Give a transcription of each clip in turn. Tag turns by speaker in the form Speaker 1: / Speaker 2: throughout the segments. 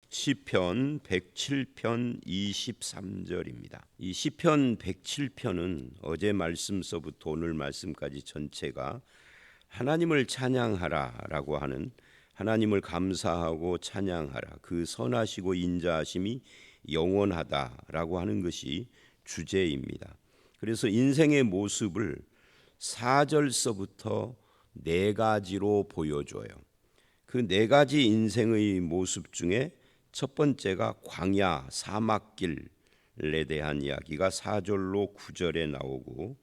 Speaker 1: 시편 107편 23절입니다. 이 시편 107편은 어제 말씀서부터 오늘 말씀까지 전체가 하나님을 찬양하라라고 하는, 하나님을 감사하고 찬양하라, 그 선하시고 인자하심이 영원하다라고 하는 것이 주제입니다. 그래서 인생의 모습을 4절서부터 네 가지로 보여줘요. 그 네 가지 인생의 모습 중에 첫 번째가 광야, 사막길에 대한 이야기가 4절로 9절에 나오고,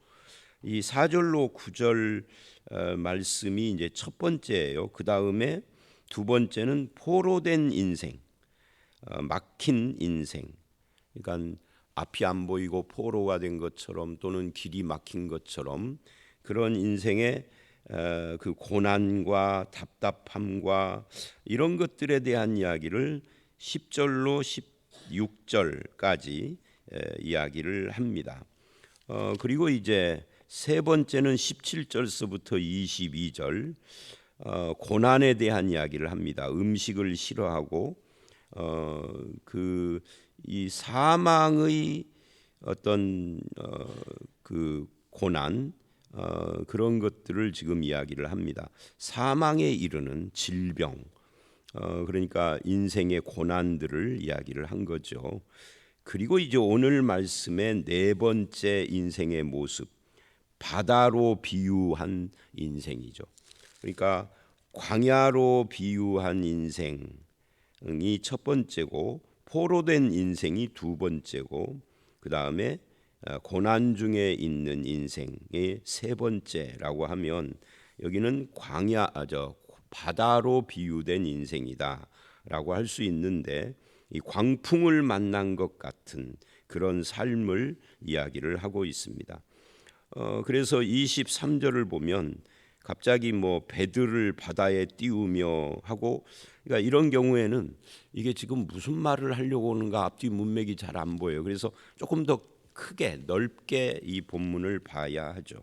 Speaker 1: 이 4절로 9절 말씀이 이제 첫 번째예요. 그 다음에 두 번째는 포로된 인생, 막힌 인생. 그러니까 앞이 안 보이고 포로가 된 것처럼, 또는 길이 막힌 것처럼, 그런 인생의 그 고난과 답답함과 이런 것들에 대한 이야기를 10절로 16절까지 이야기를 합니다. 그리고 이제 세 번째는 17절서부터 22절 고난에 대한 이야기를 합니다. 음식을 싫어하고 이 사망의 어떤 그 고난, 그런 것들을 지금 이야기를 합니다. 사망에 이르는 질병, 그러니까 인생의 고난들을 이야기를 한 거죠. 그리고 이제 오늘 말씀의 네 번째 인생의 모습, 바다로 비유한 인생이죠. 그러니까 광야로 비유한 인생이 첫 번째고, 포로된 인생이 두 번째고, 그 다음에 고난 중에 있는 인생의 세 번째라고 하면, 여기는 바다로 비유된 인생이다라고 할 수 있는데, 이 광풍을 만난 것 같은 그런 삶을 이야기를 하고 있습니다. 그래서 23절을 보면 갑자기 뭐 배들을 바다에 띄우며 하고, 그러니까 이런 경우에는 이게 지금 무슨 말을 하려고 하는가 앞뒤 문맥이 잘 안 보여요. 그래서 조금 더 크게 넓게 이 본문을 봐야 하죠.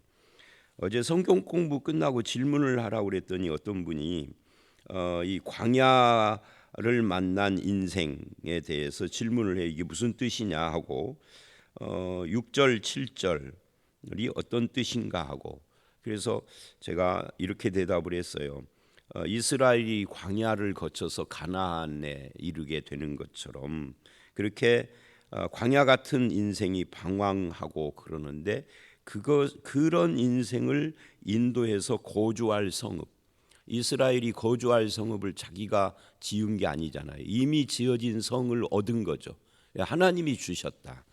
Speaker 1: 어제 성경 공부 끝나고 질문을 하라고 그랬더니 어떤 분이 이 광야를 만난 인생에 대해서 질문을 해. 이게 무슨 뜻이냐 하고 6절 7절이 어떤 뜻인가 하고, 그래서 제가 이렇게 대답을 했어요. 이스라엘이 광야를 거쳐서 가나안에 이르게 되는 것처럼, 그렇게 광야 같은 인생이 방황하고 그러는데, 그런 인생을 인도해서 거주할 성읍, 이스라엘이 거주할 성읍을 자기가 지은 게 아니잖아요. 이미 지어진 성을 얻은 거죠. 하나님이 주셨다.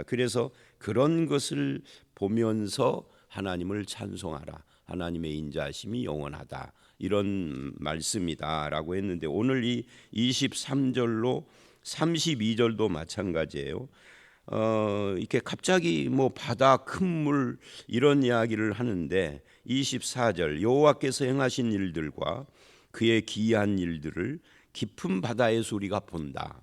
Speaker 1: 그래서 그런 것을 보면서 하나님을 찬송하라, 하나님의 인자하심이 영원하다, 이런 말씀이다라고 했는데, 오늘 이 23절로 32절도 마찬가지예요. 이렇게 갑자기 뭐 바다, 큰 물 이런 이야기를 하는데, 24절 여호와께서 행하신 일들과 그의 기이한 일들을 깊은 바다의 소리가 본다.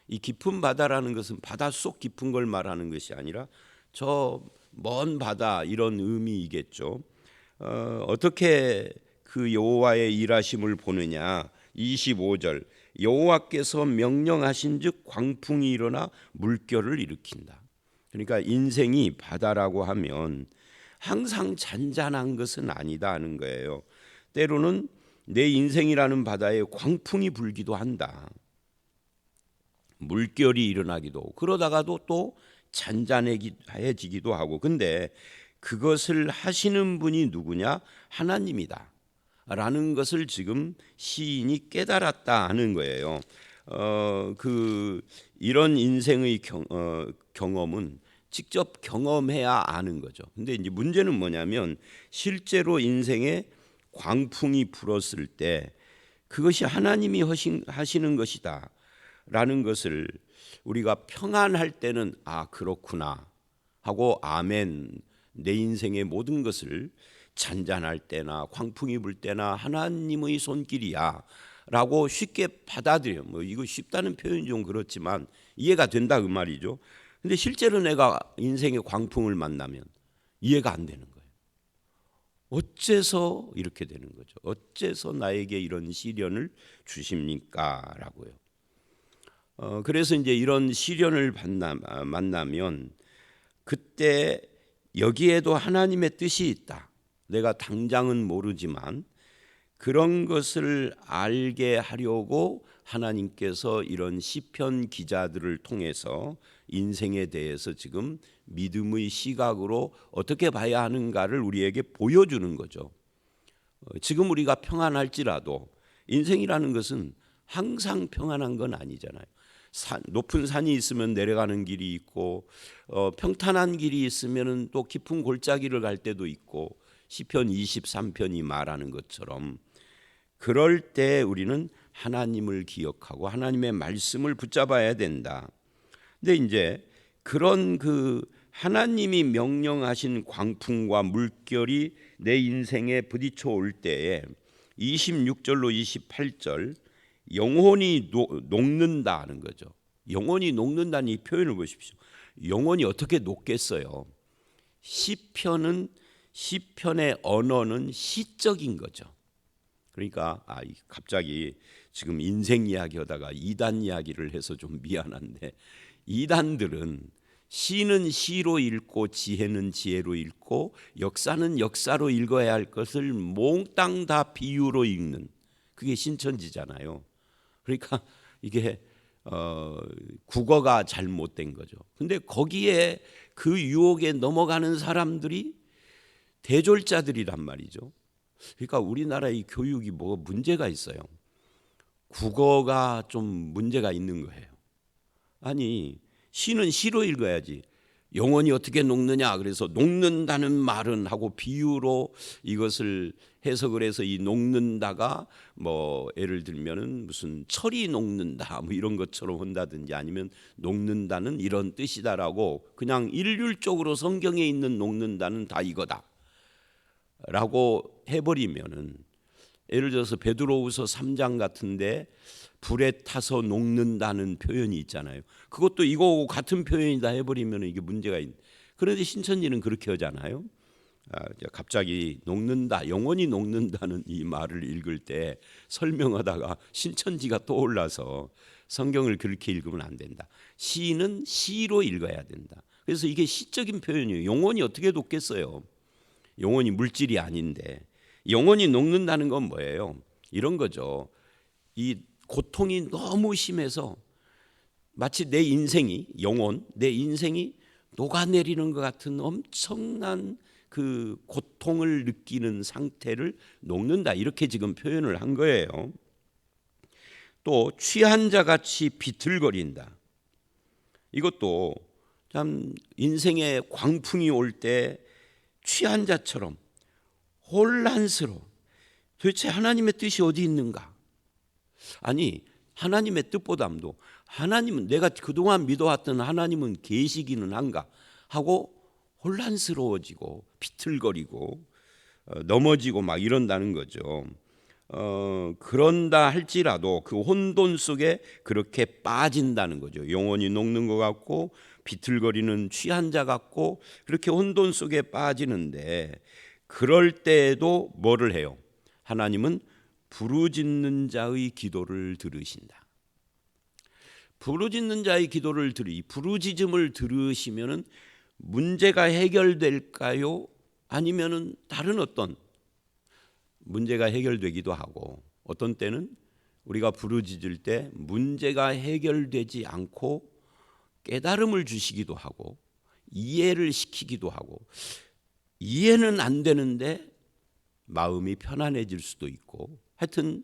Speaker 1: 이 깊은 바다라는 것은 바닷속 깊은 걸 말하는 것이 아니라 저 먼 바다, 이런 의미이겠죠. 어떻게 그 여호와의 일하심을 보느냐. 25절 여호와께서 명령하신즉 광풍이 일어나 물결을 일으킨다. 그러니까 인생이 바다라고 하면 항상 잔잔한 것은 아니다 하는 거예요. 때로는 내 인생이라는 바다에 광풍이 불기도 한다. 물결이 일어나기도 하고, 그러다가도 또 잔잔해지기도 하고. 근데 그것을 하시는 분이 누구냐? 하나님이다 라는 것을 지금 시인이 깨달았다 하는 거예요. 이런 인생의 경험은 직접 경험해야 아는 거죠. 근데 이제 문제는 뭐냐면, 실제로 인생에 광풍이 불었을 때 그것이 하나님이 하시는 것이다 라는 것을 우리가 평안할 때는 그렇구나 하고 아멘, 내 인생의 모든 것을 잔잔할 때나 광풍이 불 때나 하나님의 손길이야 라고 쉽게 받아들여. 뭐 이거 쉽다는 표현이 좀 그렇지만 이해가 된다 그 말이죠. 근데 실제로 내가 인생의 광풍을 만나면 이해가 안 되는 거예요. 어째서 이렇게 되는 거죠? 어째서 나에게 이런 시련을 주십니까? 라고요. 그래서 이제 이런 시련을 만나면 그때 여기에도 하나님의 뜻이 있다. 내가 당장은 모르지만 그런 것을 알게 하려고 하나님께서 이런 시편 기자들을 통해서 인생에 대해서 지금 믿음의 시각으로 어떻게 봐야 하는가를 우리에게 보여주는 거죠. 지금 우리가 평안할지라도 인생이라는 것은 항상 평안한 건 아니잖아요. 높은 산이 있으면 내려가는 길이 있고 평탄한 길이 있으면 또 깊은 골짜기를 갈 때도 있고 시편 23편이 말하는 것처럼 그럴 때 우리는 하나님을 기억하고 하나님의 말씀을 붙잡아야 된다. 근데 이제 그런 그 하나님이 명령하신 광풍과 물결이 내 인생에 부딪혀 올 때에 26절로 28절 영혼이 녹는다는 거죠. 영혼이 녹는다는 이 표현을 보십시오. 영혼이 어떻게 녹겠어요? 시편의 언어는 시적인 거죠. 그러니까 갑자기 지금 인생 이야기하다가 이단 이야기를 해서 좀 미안한데 이단들은 시는 시로 읽고 지혜는 지혜로 읽고 역사는 역사로 읽어야 할 것을 몽땅 다 비유로 읽는 그게 신천지잖아요. 그러니까 이게 국어가 잘못된 거죠. 근데 거기에 그 유혹에 넘어가는 사람들이 대졸자들이란 말이죠. 그러니까 우리나라의 교육이 뭐 문제가 있어요. 국어가 좀 문제가 있는 거예요. 아니 시는 시로 읽어야지. 영혼이 어떻게 녹느냐 그래서 녹는다는 말은 하고 비유로 이것을 해석을 해서 이 녹는다가 뭐 예를 들면은 무슨 철이 녹는다 뭐 이런 것처럼 한다든지 아니면 녹는다는 이런 뜻이다라고 그냥 일률적으로 성경에 있는 녹는다는 다 이거다 라고 해버리면은 예를 들어서 베드로후서 3장 같은데 불에 타서 녹는다는 표현이 있잖아요. 그것도 이거하고 같은 표현이다 해버리면 이게 문제가 있는. 그런데 신천지는 그렇게 하잖아요. 갑자기 녹는다, 영원히 녹는다는 이 말을 읽을 때 설명하다가 신천지가 떠올라서 성경을 그렇게 읽으면 안 된다. 시는 시로 읽어야 된다. 그래서 이게 시적인 표현이에요. 영혼이 어떻게 녹겠어요? 영혼이 물질이 아닌데 영혼이 녹는다는 건 뭐예요? 이런 거죠. 이 고통이 너무 심해서 마치 내 인생이 내 인생이 녹아내리는 것 같은 엄청난 그 고통을 느끼는 상태를 녹는다 이렇게 지금 표현을 한 거예요. 또 취한 자 같이 비틀거린다. 이것도 참 인생에 광풍이 올 때 취한 자처럼 혼란스러워. 도대체 하나님의 뜻이 어디 있는가? 아니 하나님의 뜻보다도 하나님은 내가 그동안 믿어왔던 하나님은 계시기는 한가 하고 혼란스러워지고 비틀거리고 넘어지고 막 이런다는 거죠. 그런다 할지라도 그 혼돈 속에 그렇게 빠진다는 거죠. 영혼이 녹는 것 같고 비틀거리는 취한 자 같고 그렇게 혼돈 속에 빠지는데 그럴 때에도 뭐를 해요? 하나님은 부르짖는 자의 기도를 들으신다. 부르짖는 자의 기도를 부르짖음을 들으시면은 문제가 해결될까요? 아니면은 다른 어떤 문제가 해결되기도 하고 어떤 때는 우리가 부르짖을 때 문제가 해결되지 않고 깨달음을 주시기도 하고 이해를 시키기도 하고 이해는 안 되는데 마음이 편안해질 수도 있고 하여튼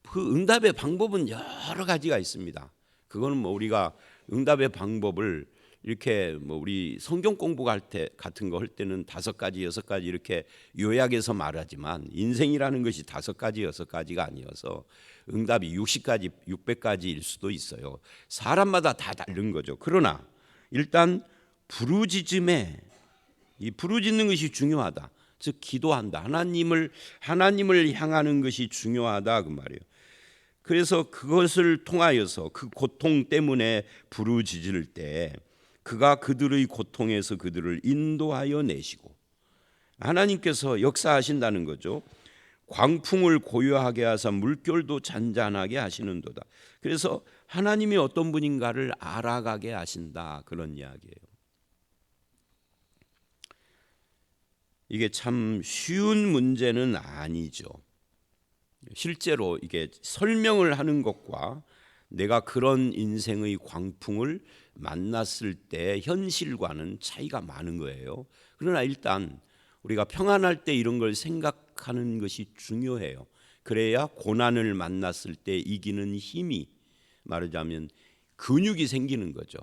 Speaker 1: 그 응답의 방법은 여러 가지가 있습니다. 그거는 뭐 우리가 응답의 방법을 이렇게 뭐 우리 성경 공부할 때 같은 거 할 때는 5가지, 6가지 이렇게 요약해서 말하지만 인생이라는 것이 5가지, 6가지가 아니어서 응답이 60가지, 600가지일 수도 있어요. 사람마다 다 다른 거죠. 그러나 일단 부르짖음에 이 부르짖는 것이 중요하다. 즉 기도한다. 하나님을 향하는 것이 중요하다 그 말이에요. 그래서 그것을 통하여서 그 고통 때문에 부르짖을 때 그가 그들의 고통에서 그들을 인도하여 내시고 하나님께서 역사하신다는 거죠. 광풍을 고요하게 하사 물결도 잔잔하게 하시는도다. 그래서 하나님이 어떤 분인가를 알아가게 하신다, 그런 이야기예요. 이게 참 쉬운 문제는 아니죠. 실제로 이게 설명을 하는 것과 내가 그런 인생의 광풍을 만났을 때 현실과는 차이가 많은 거예요. 그러나 일단 우리가 평안할 때 이런 걸 생각하는 것이 중요해요. 그래야 고난을 만났을 때 이기는 힘이, 말하자면 근육이 생기는 거죠.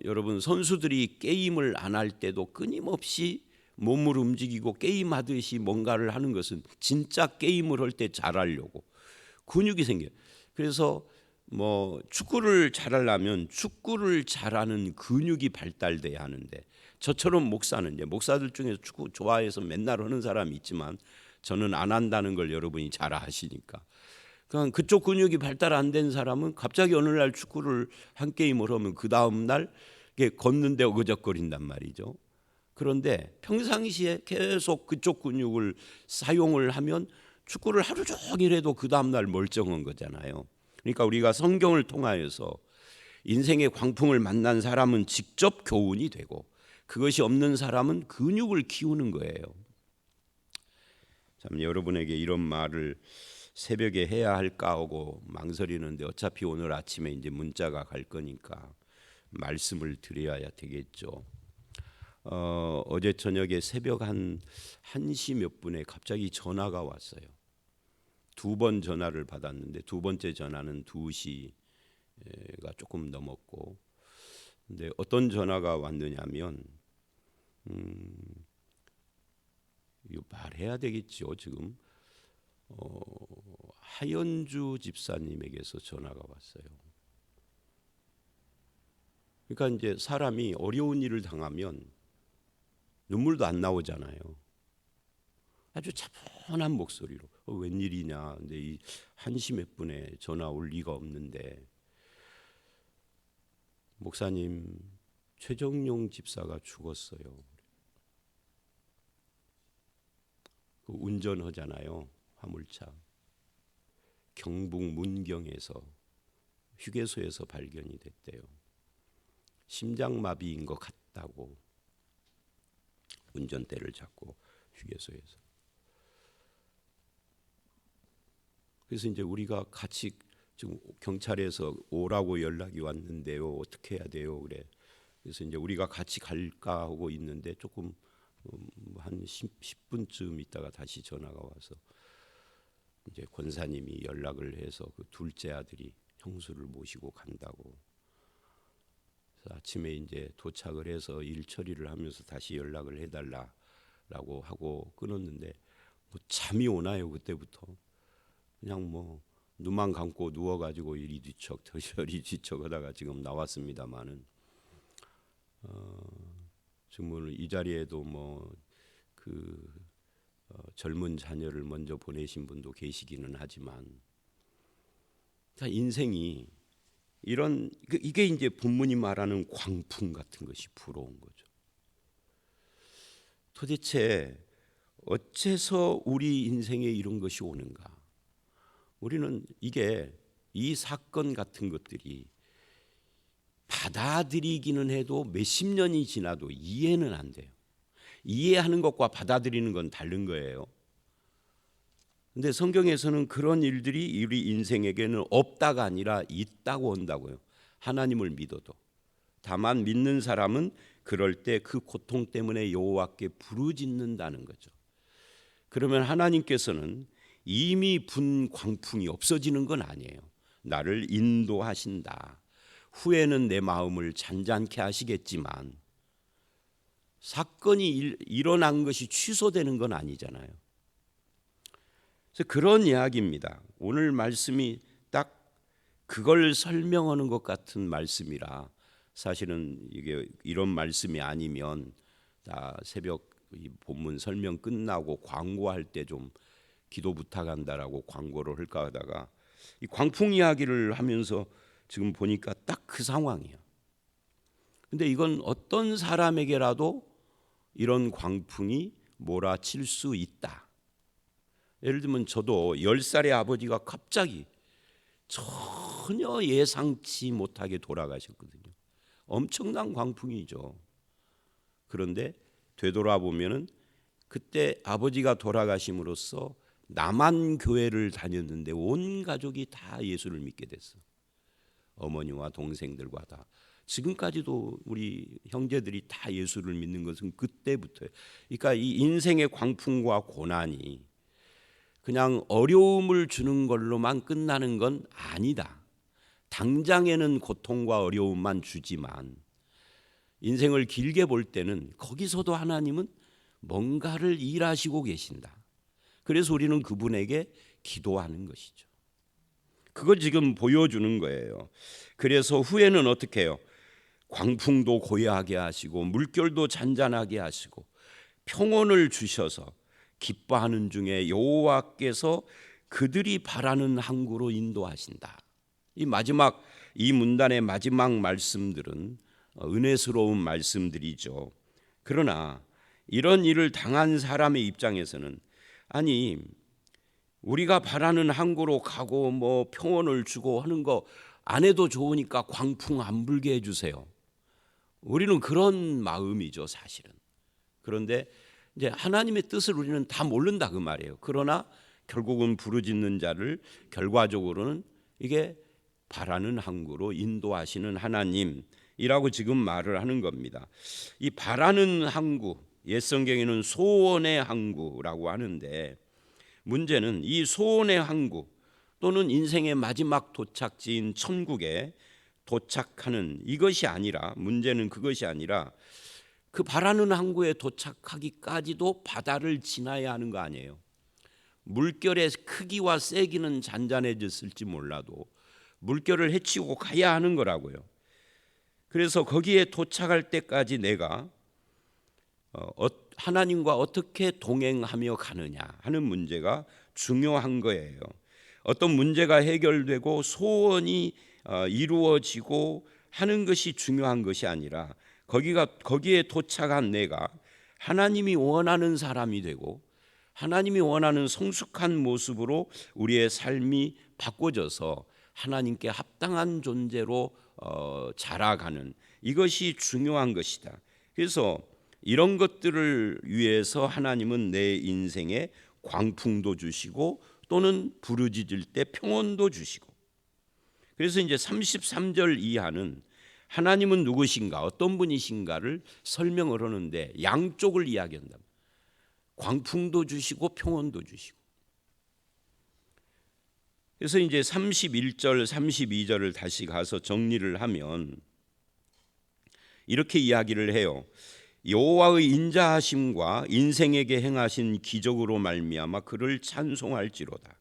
Speaker 1: 여러분, 선수들이 게임을 안 할 때도 끊임없이 몸을 움직이고 게임하듯이 뭔가를 하는 것은 진짜 게임을 할 때 잘하려고 근육이 생겨요. 그래서 뭐 축구를 잘하려면 축구를 잘하는 근육이 발달돼야 하는데, 저처럼 목사는, 이제 목사들 중에서 축구 좋아해서 맨날 하는 사람이 있지만 저는 안 한다는 걸 여러분이 잘 아시니까, 그냥 그쪽 근육이 발달 안 된 사람은 갑자기 어느 날 축구를 한 게임을 하면 그 다음 날 걷는데 어그적거린단 말이죠. 그런데 평상시에 계속 그쪽 근육을 사용을 하면 축구를 하루 종일 해도 그 다음 날 멀쩡한 거잖아요. 그러니까 우리가 성경을 통하여서 인생의 광풍을 만난 사람은 직접 교훈이 되고, 그것이 없는 사람은 근육을 키우는 거예요. 참, 여러분에게 이런 말을 새벽에 해야 할까 하고 망설이는데 어차피 오늘 아침에 이제 문자가 갈 거니까 말씀을 드려야 되겠죠. 어제 저녁에 새벽 한 1시 몇 분에 갑자기 전화가 왔어요. 2번 전화를 받았는데 두 번째 전화는 2시가 조금 넘었고, 근데 어떤 전화가 왔느냐면 이거 말해야 되겠죠. 지금 하연주 집사님에게서 전화가 왔어요. 그러니까 이제 사람이 어려운 일을 당하면 눈물도 안 나오잖아요. 아주 차분한 목소리로 웬일이냐, 근데 이 1시 몇 분에 전화 올 리가 없는데, 목사님, 최정용 집사가 죽었어요. 그 운전하잖아요, 화물차. 경북 문경에서 휴게소에서 발견이 됐대요. 심장마비인 것 같다고 운전대를 잡고 휴게소에서. 그래서 이제 우리가 같이 지금 경찰에서 오라고 연락이 왔는데요, 어떻게 해야 돼요? 그래. 그래서 이제 우리가 같이 갈까 하고 있는데 조금 한 10분쯤 있다가 다시 전화가 와서 이제 권사님이 연락을 해서 그 둘째 아들이 형수를 모시고 간다고. 그래서 아침에 이제 도착을 해서 일 처리를 하면서 다시 연락을 해달라라고 하고 끊었는데, 뭐 잠이 오나요 그때부터? 그냥 뭐 눈만 감고 누워가지고 이리 뒤척 저리 뒤척 하다가 지금 나왔습니다마는, 지금 이 자리에도 뭐 그 젊은 자녀를 먼저 보내신 분도 계시기는 하지만, 인생이 이런, 이게 이제 본문이 말하는 광풍 같은 것이 불어온 거죠. 도대체 어째서 우리 인생에 이런 것이 오는가? 우리는 이 사건 같은 것들이 받아들이기는 해도 몇십 년이 지나도 이해는 안 돼요. 이해하는 것과 받아들이는 건 다른 거예요. 근데 성경에서는 그런 일들이 우리 인생에게는 없다가 아니라 있다고 한다고요. 하나님을 믿어도. 다만 믿는 사람은 그럴 때 그 고통 때문에 여호와께 부르짖는다는 거죠. 그러면 하나님께서는 이미 분 광풍이 없어지는 건 아니에요. 나를 인도하신다. 후에는 내 마음을 잔잔케 하시겠지만 사건이 일어난 것이 취소되는 건 아니잖아요. 그래서 그런 이야기입니다. 오늘 말씀이 딱 그걸 설명하는 것 같은 말씀이라, 사실은 이게 이런 말씀이 아니면 다 새벽 이 본문 설명 끝나고 광고할 때 좀 기도 부탁한다라고 광고를 할까 하다가 이 광풍 이야기를 하면서 지금 보니까 딱 그 상황이에요. 근데 이건 어떤 사람에게라도 이런 광풍이 몰아칠 수 있다. 예를 들면 저도 10살의 아버지가 갑자기 전혀 예상치 못하게 돌아가셨거든요. 엄청난 광풍이죠. 그런데 되돌아보면은 그때 아버지가 돌아가심으로써 남한 교회를 다녔는데 온 가족이 다 예수를 믿게 됐어. 어머니와 동생들과 다. 지금까지도 우리 형제들이 다 예수를 믿는 것은 그때부터예요. 그러니까 이 인생의 광풍과 고난이 그냥 어려움을 주는 걸로만 끝나는 건 아니다. 당장에는 고통과 어려움만 주지만 인생을 길게 볼 때는 거기서도 하나님은 뭔가를 일하시고 계신다. 그래서 우리는 그분에게 기도하는 것이죠. 그걸 지금 보여주는 거예요. 그래서 후에는 어떻게 해요? 광풍도 고요하게 하시고 물결도 잔잔하게 하시고 평온을 주셔서 기뻐하는 중에 여호와께서 그들이 바라는 항구로 인도하신다. 이 문단의 마지막 말씀들은 은혜스러운 말씀들이죠. 그러나 이런 일을 당한 사람의 입장에서는 아니 우리가 바라는 항구로 가고 뭐 평온을 주고 하는 거 안 해도 좋으니까 광풍 안 불게 해주세요. 우리는 그런 마음이죠, 사실은. 그런데 이제 하나님의 뜻을 우리는 다 모른다 그 말이에요. 그러나 결국은 부르짖는 자를 결과적으로는 이게 바라는 항구로 인도하시는 하나님이라고 지금 말을 하는 겁니다. 이 바라는 항구, 옛 성경에는 소원의 항구라고 하는데 문제는 이 소원의 항구 또는 인생의 마지막 도착지인 천국에 도착하는 이것이 아니라 문제는 그것이 아니라 그 바라는 항구에 도착하기까지도 바다를 지나야 하는 거 아니에요. 물결의 크기와 세기는 잔잔해졌을지 몰라도 물결을 헤치고 가야 하는 거라고요. 그래서 거기에 도착할 때까지 내가 하나님과 어떻게 동행하며 가느냐 하는 문제가 중요한 거예요. 어떤 문제가 해결되고 소원이 이루어지고 하는 것이 중요한 것이 아니라 거기에 도착한 내가 하나님이 원하는 사람이 되고 하나님이 원하는 성숙한 모습으로 우리의 삶이 바꿔져서 하나님께 합당한 존재로 자라가는 이것이 중요한 것이다. 그래서 이런 것들을 위해서 하나님은 내 인생에 광풍도 주시고 또는 부르짖을 때 평온도 주시고 그래서 이제 33절 이하는 하나님은 누구신가 어떤 분이신가를 설명을 하는데 양쪽을 이야기한다. 광풍도 주시고 평온도 주시고 그래서 이제 31절 32절을 다시 가서 정리를 하면 이렇게 이야기를 해요. 여호와의 인자하심과 인생에게 행하신 기적으로 말미암아 그를 찬송할지로다.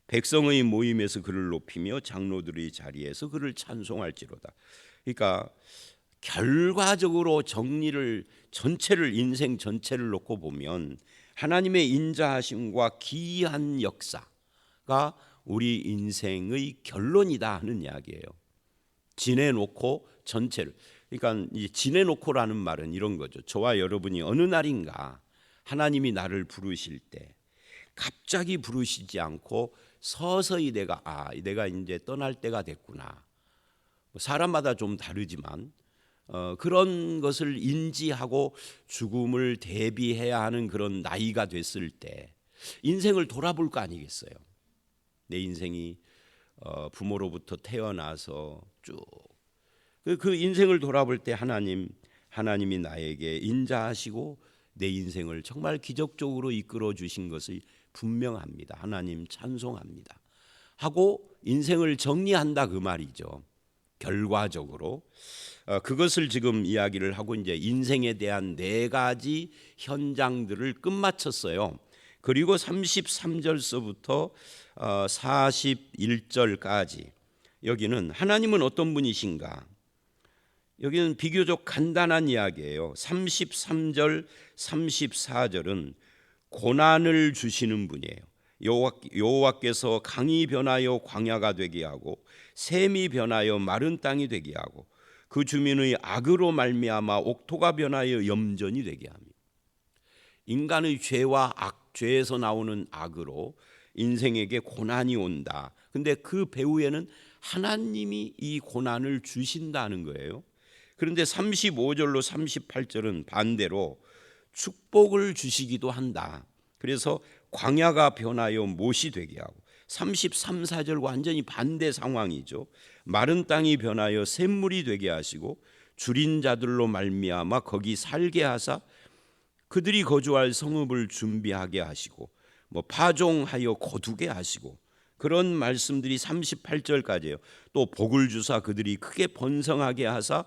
Speaker 1: 백성의 모임에서 그를 높이며 장로들의 자리에서 그를 찬송할지로다. 그러니까 결과적으로 전체를 인생 전체를 놓고 보면 하나님의 인자하심과 기이한 역사가 우리 인생의 결론이다 하는 이야기예요. 지내놓고 전체를 그러니까 이 지내놓고라는 말은 이런 거죠. 저와 여러분이 어느 날인가 하나님이 나를 부르실 때 갑자기 부르시지 않고 서서히 내가 이제 떠날 때가 됐구나. 사람마다 좀 다르지만 그런 것을 인지하고 죽음을 대비해야 하는 그런 나이가 됐을 때 인생을 돌아볼 거 아니겠어요. 내 인생이 부모로부터 태어나서 쭉 그 인생을 돌아볼 때 하나님이 나에게 인자하시고 내 인생을 정말 기적적으로 이끌어 주신 것이 분명합니다. 하나님 찬송합니다. 하고 인생을 정리한다 그 말이죠. 결과적으로 그것을 지금 이야기를 하고 이제 인생에 대한 네 가지 현장들을 끝마쳤어요. 그리고 33절서부터 41절까지 여기는 하나님은 어떤 분이신가? 여기는 비교적 간단한 이야기예요. 33절, 34절은 고난을 주시는 분이에요. 여호와께서 강이 변하여 광야가 되게 하고 샘이 변하여 마른 땅이 되게 하고 그 주민의 악으로 말미암아 옥토가 변하여 염전이 되게 합니다. 인간의 죄와 죄에서 나오는 악으로 인생에게 고난이 온다. 근데 그 배후에는 하나님이 이 고난을 주신다는 거예요. 그런데 35절로 38절은 반대로 축복을 주시기도 한다. 그래서 광야가 변하여 못이 되게 하고, 33, 4절 완전히 반대 상황이죠. 마른 땅이 변하여 샘물이 되게 하시고 줄인 자들로 말미암아 거기 살게 하사 그들이 거주할 성읍을 준비하게 하시고 파종하여 거두게 하시고, 그런 말씀들이 38절까지예요. 또 복을 주사 그들이 크게 번성하게 하사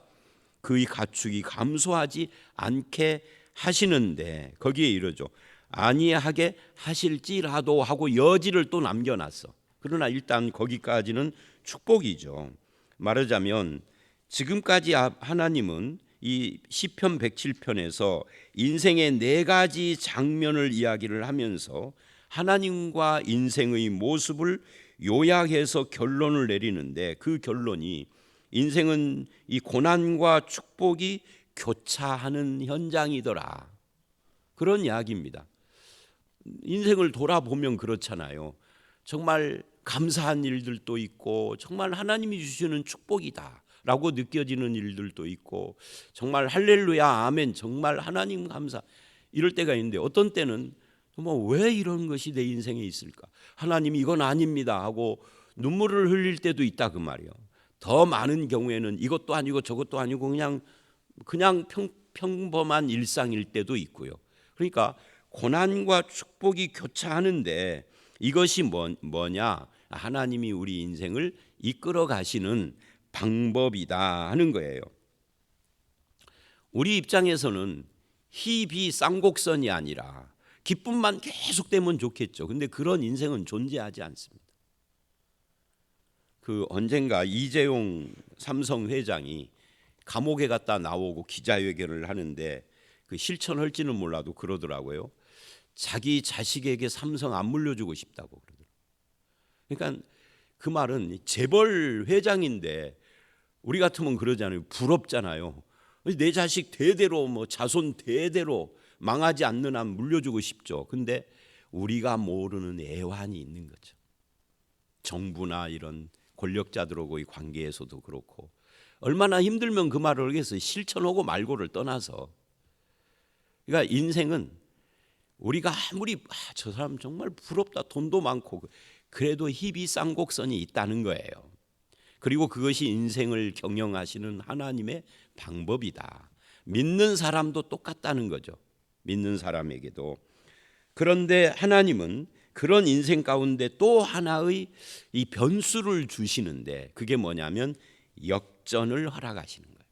Speaker 1: 그의 가축이 감소하지 않게 하시는데, 거기에 이러죠. 아니하게 하실지라도 하고 여지를 또 남겨놨어. 그러나 일단 거기까지는 축복이죠. 말하자면 지금까지 하나님은 이 시편 107편에서 인생의 네 가지 장면을 이야기를 하면서 하나님과 인생의 모습을 요약해서 결론을 내리는데, 그 결론이 인생은 이 고난과 축복이 교차하는 현장이더라, 그런 이야기입니다. 인생을 돌아보면 그렇잖아요. 정말 감사한 일들도 있고 정말 하나님이 주시는 축복이다 라고 느껴지는 일들도 있고, 정말 할렐루야 아멘 정말 하나님 감사, 이럴 때가 있는데, 어떤 때는 정말 왜 이런 것이 내 인생에 있을까, 하나님 이건 아닙니다 하고 눈물을 흘릴 때도 있다 그 말이에요. 더 많은 경우에는 이것도 아니고 저것도 아니고 그냥 평범한 일상일 때도 있고요. 그러니까 고난과 축복이 교차하는데 이것이 뭐냐, 하나님이 우리 인생을 이끌어 가시는 방법이다 하는 거예요. 우리 입장에서는 희비 쌍곡선이 아니라 기쁨만 계속되면 좋겠죠. 근데 그런 인생은 존재하지 않습니다. 그 언젠가 이재용 삼성 회장이 감옥에 갔다 나오고 기자회견을 하는데, 그 실천할지는 몰라도 그러더라고요. 자기 자식에게 삼성 안 물려주고 싶다고 그러더라고요. 그러니까 그 말은 재벌 회장인데 우리 같으면 그러잖아요. 부럽잖아요. 내 자식 대대로 자손 대대로 망하지 않는 한 물려주고 싶죠. 근데 우리가 모르는 애환이 있는 거죠. 정부나 이런 권력자들하고의 관계에서도 그렇고, 얼마나 힘들면 그 말을 하겠어요. 실천하고 말고를 떠나서. 그러니까 인생은 우리가 아무리 저 사람 정말 부럽다, 돈도 많고, 그래도 희비 쌍곡선이 있다는 거예요. 그리고 그것이 인생을 경영하시는 하나님의 방법이다. 믿는 사람도 똑같다는 거죠. 믿는 사람에게도. 그런데 하나님은 그런 인생 가운데 또 하나의 이 변수를 주시는데, 그게 뭐냐면 역전을 허락하시는 거예요.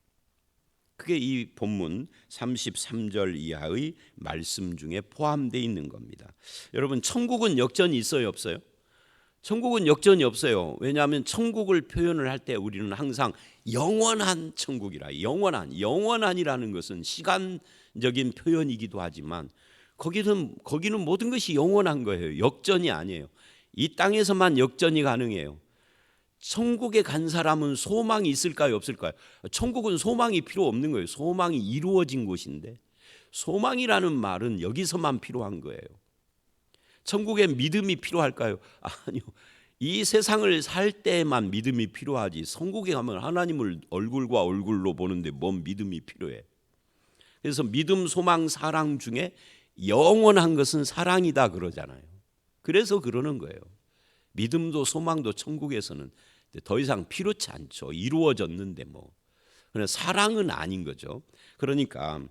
Speaker 1: 그게 이 본문 33절 이하의 말씀 중에 포함되어 있는 겁니다. 여러분, 천국은 역전이 있어요, 없어요? 천국은 역전이 없어요. 왜냐하면 천국을 표현을 할 때 우리는 항상 영원한 천국이라, 영원한이라는 것은 시간적인 표현이기도 하지만 거기는 모든 것이 영원한 거예요. 역전이 아니에요. 이 땅에서만 역전이 가능해요. 천국에 간 사람은 소망이 있을까요, 없을까요? 천국은 소망이 필요 없는 거예요. 소망이 이루어진 곳인데, 소망이라는 말은 여기서만 필요한 거예요. 천국에 믿음이 필요할까요? 아니요. 이 세상을 살 때만 믿음이 필요하지, 천국에 가면 하나님을 얼굴과 얼굴로 보는데 뭔 믿음이 필요해. 그래서 믿음, 소망, 사랑 중에 영원한 것은 사랑이다 그러잖아요. 그래서 그러는 거예요. 믿음도 소망도 천국에서는 더 이상 필요치 않죠. 이루어졌는데 그러나 사랑은 아닌 거죠. 그러니까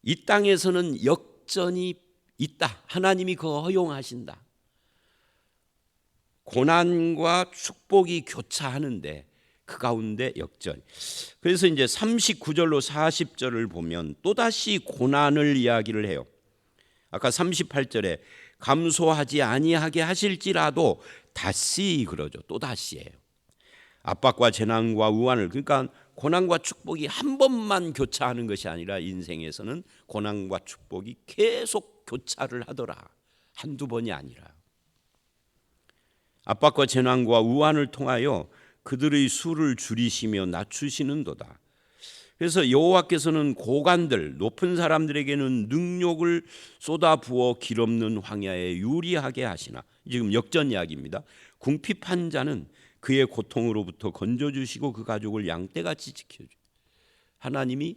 Speaker 1: 이 땅에서는 역전이 있다. 하나님이 그거 허용하신다. 고난과 축복이 교차하는데 그 가운데 역전. 그래서 이제 39절로 40절을 보면 또다시 고난을 이야기를 해요. 아까 38절에 감소하지 아니하게 하실지라도 다시 그러죠. 또다시예요. 압박과 재난과 우환을, 그러니까 고난과 축복이 한 번만 교차하는 것이 아니라 인생에서는 고난과 축복이 계속 교차를 하더라. 한두 번이 아니라. 압박과 재난과 우환을 통하여 그들의 수를 줄이시며 낮추시는도다. 그래서 여호와께서는 고관들, 높은 사람들에게는 능욕을 쏟아부어 길 없는 황야에 유리하게 하시나. 지금 역전 이야기입니다. 궁핍한 자는 그의 고통으로부터 건져주시고 그 가족을 양떼같이 지켜줘. 하나님이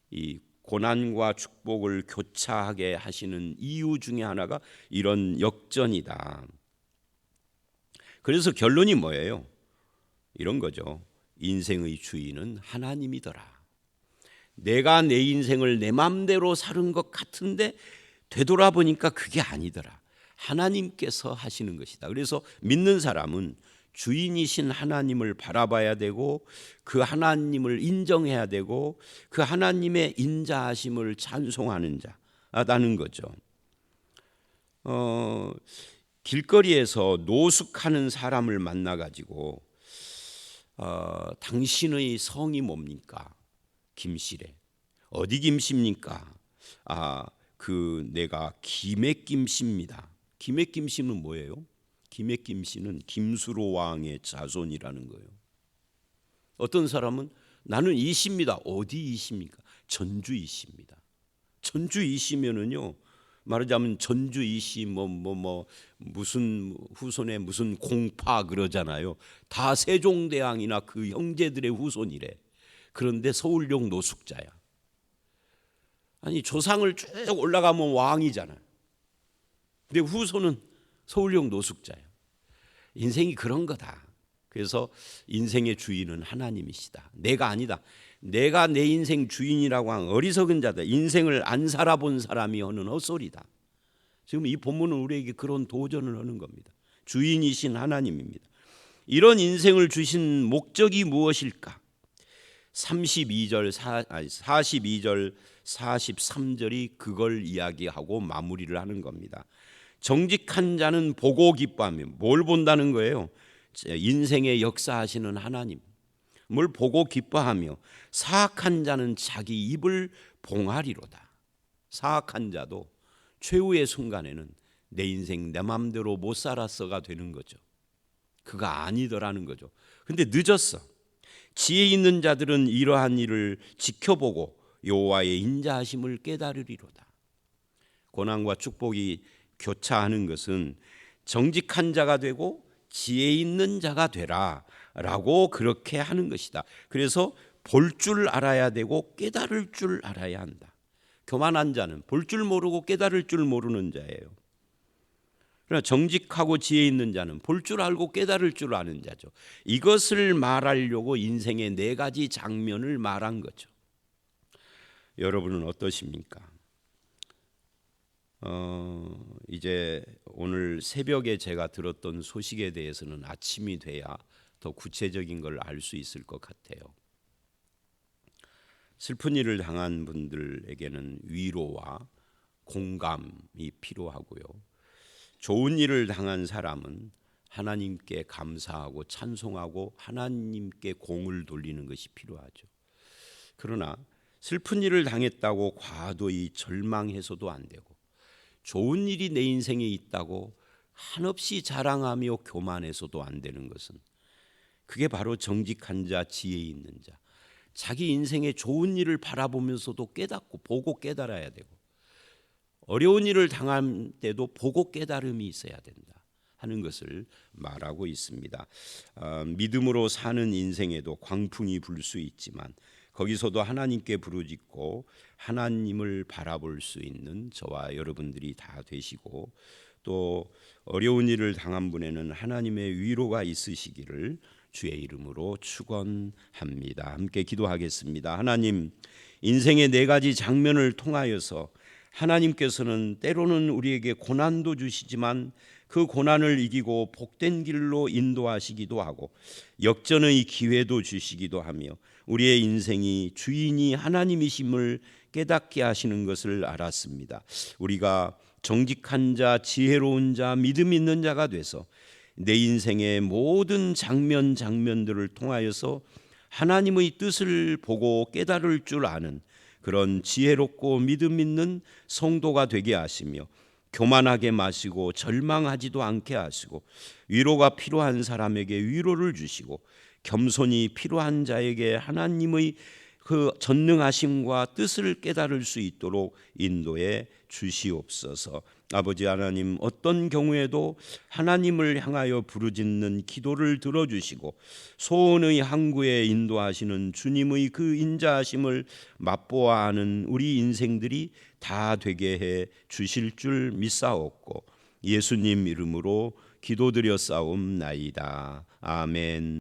Speaker 1: 이 고난과 축복을 교차하게 하시는 이유 중에 하나가 이런 역전이다. 그래서 결론이 뭐예요? 이런 거죠. 인생의 주인은 하나님이더라. 내가 내 인생을 내 마음대로 사는 것 같은데 되돌아보니까 그게 아니더라. 하나님께서 하시는 것이다. 그래서 믿는 사람은 주인이신 하나님을 바라봐야 되고 그 하나님을 인정해야 되고 그 하나님의 인자하심을 찬송하는 자라는 거죠. 길거리에서 노숙하는 사람을 만나가지고 당신의 성이 뭡니까? 김씨래. 어디 김씨입니까? 내가 김해김씨입니다. 김해김씨는 뭐예요? 김해김씨는 김수로 왕의 자손이라는 거예요. 어떤 사람은 나는 이씨입니다. 어디 이씨입니까? 전주 이씨입니다. 전주 이씨면은요, 말하자면 전주 이씨 무슨 후손의 무슨 공파 그러잖아요. 다 세종대왕이나 그 형제들의 후손이래. 그런데 서울역 노숙자야. 아니 조상을 쭉 올라가면 왕이잖아요. 근데 후손은 서울역 노숙자예요. 인생이 그런 거다. 그래서 인생의 주인은 하나님이시다. 내가 아니다. 내가 내 인생 주인이라고 한 어리석은 자다. 인생을 안 살아본 사람이 하는 헛소리다. 지금 이 본문은 우리에게 그런 도전을 하는 겁니다. 주인이신 하나님입니다. 이런 인생을 주신 목적이 무엇일까? 42절, 43절이 그걸 이야기하고 마무리를 하는 겁니다. 정직한 자는 보고 기뻐하며, 뭘 본다는 거예요? 인생의 역사하시는 하나님, 뭘 보고 기뻐하며, 사악한 자는 자기 입을 봉하리로다. 사악한 자도 최후의 순간에는 내 인생 내 맘대로 못 살았어가 되는 거죠. 그가 아니더라는 거죠. 근데 늦었어. 지혜 있는 자들은 이러한 일을 지켜보고 여호와의 인자하심을 깨달으리로다. 고난과 축복이 교차하는 것은 정직한 자가 되고 지혜 있는 자가 되라라고 그렇게 하는 것이다. 그래서 볼 줄 알아야 되고 깨달을 줄 알아야 한다. 교만한 자는 볼 줄 모르고 깨달을 줄 모르는 자예요. 그러나 정직하고 지혜 있는 자는 볼 줄 알고 깨달을 줄 아는 자죠. 이것을 말하려고 인생의 네 가지 장면을 말한 거죠. 여러분은 어떠십니까? 이제 오늘 새벽에 제가 들었던 소식에 대해서는 아침이 돼야 더 구체적인 걸 알 수 있을 것 같아요. 슬픈 일을 당한 분들에게는 위로와 공감이 필요하고요. 좋은 일을 당한 사람은 하나님께 감사하고 찬송하고 하나님께 공을 돌리는 것이 필요하죠. 그러나 슬픈 일을 당했다고 과도히 절망해서도 안 되고, 좋은 일이 내 인생에 있다고 한없이 자랑하며 교만해서도 안 되는 것은, 그게 바로 정직한 자, 지혜 있는 자, 자기 인생에 좋은 일을 바라보면서도 깨닫고 보고 깨달아야 되고, 어려운 일을 당할 때도 보고 깨달음이 있어야 된다 하는 것을 말하고 있습니다. 믿음으로 사는 인생에도 광풍이 불 수 있지만 거기서도 하나님께 부르짖고 하나님을 바라볼 수 있는 저와 여러분들이 다 되시고, 또 어려운 일을 당한 분에는 하나님의 위로가 있으시기를 주의 이름으로 축원합니다. 함께 기도하겠습니다. 하나님, 인생의 네 가지 장면을 통하여서 하나님께서는 때로는 우리에게 고난도 주시지만 그 고난을 이기고 복된 길로 인도하시기도 하고 역전의 기회도 주시기도 하며 우리의 인생이 주인이 하나님이심을 깨닫게 하시는 것을 알았습니다. 우리가 정직한 자, 지혜로운 자, 믿음 있는 자가 돼서 내 인생의 모든 장면들을 통하여서 하나님의 뜻을 보고 깨달을 줄 아는 그런 지혜롭고 믿음 있는 성도가 되게 하시며, 교만하게 마시고 절망하지도 않게 하시고, 위로가 필요한 사람에게 위로를 주시고, 겸손이 필요한 자에게 하나님의 그 전능하심과 뜻을 깨달을 수 있도록 인도해 주시옵소서. 아버지 하나님, 어떤 경우에도 하나님을 향하여 부르짖는 기도를 들어주시고 소원의 항구에 인도하시는 주님의 그 인자하심을 맛보아 하는 우리 인생들이 다 되게 해 주실 줄 믿사옵고 예수님 이름으로 기도드렸사옵나이다. 아멘.